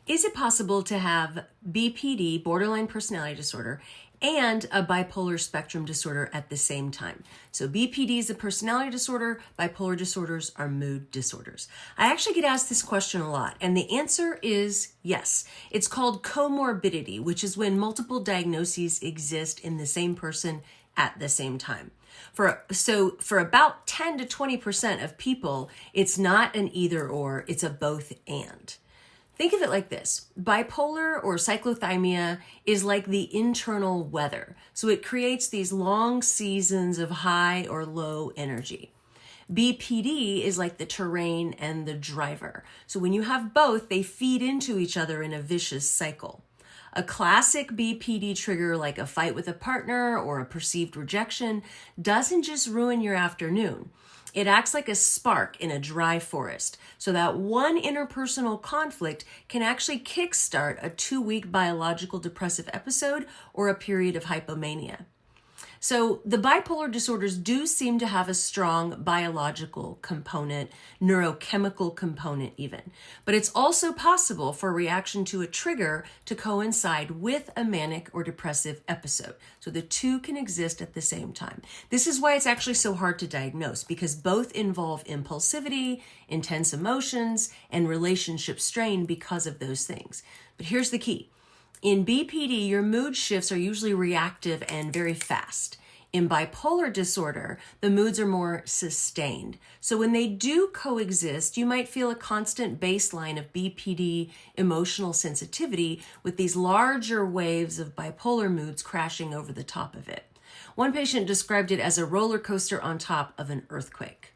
Is it possible to have BPD, borderline personality disorder, and a bipolar spectrum disorder at the same time? So BPD is a personality disorder, bipolar disorders are mood disorders. I actually get asked this question a lot, and the answer is yes. It's called comorbidity, which is when multiple diagnoses exist in the same person at the same time. For about 10 to 20% of people, it's not an either or, it's a both and. Think of it like this. Bipolar or cyclothymia is like the internal weather. So it creates these long seasons of high or low energy. BPD is like the terrain and the driver. So when you have both, they feed into each other in a vicious cycle. A classic BPD trigger like a fight with a partner or a perceived rejection doesn't just ruin your afternoon. It acts like a spark in a dry forest, so that one interpersonal conflict can actually kickstart a 2-week biological depressive episode or a period of hypomania. So the bipolar disorders do seem to have a strong biological component, neurochemical component even. But it's also possible for a reaction to a trigger to coincide with a manic or depressive episode. So the two can exist at the same time. This is why it's actually so hard to diagnose, because both involve impulsivity, intense emotions, and relationship strain because of those things. But here's the key. In BPD, your mood shifts are usually reactive and very fast. In bipolar disorder, the moods are more sustained. So when they do coexist, you might feel a constant baseline of BPD emotional sensitivity with these larger waves of bipolar moods crashing over the top of it. One patient described it as a roller coaster on top of an earthquake.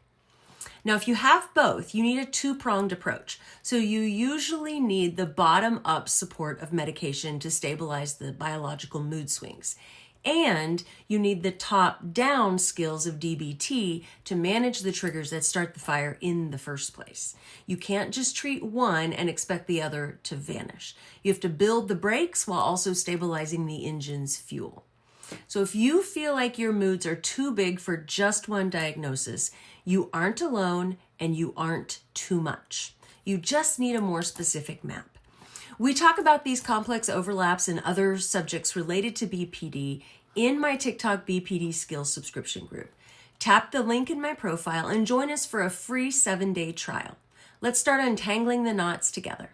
Now, if you have both, you need a two-pronged approach. So you usually need the bottom-up support of medication to stabilize the biological mood swings. And you need the top-down skills of DBT to manage the triggers that start the fire in the first place. You can't just treat one and expect the other to vanish. You have to build the brakes while also stabilizing the engine's fuel. So if you feel like your moods are too big for just one diagnosis, you aren't alone and you aren't too much. You just need a more specific map. We talk about these complex overlaps and other subjects related to BPD in my TikTok BPD Skills subscription group. Tap the link in my profile and join us for a free 7-day trial. Let's start untangling the knots together.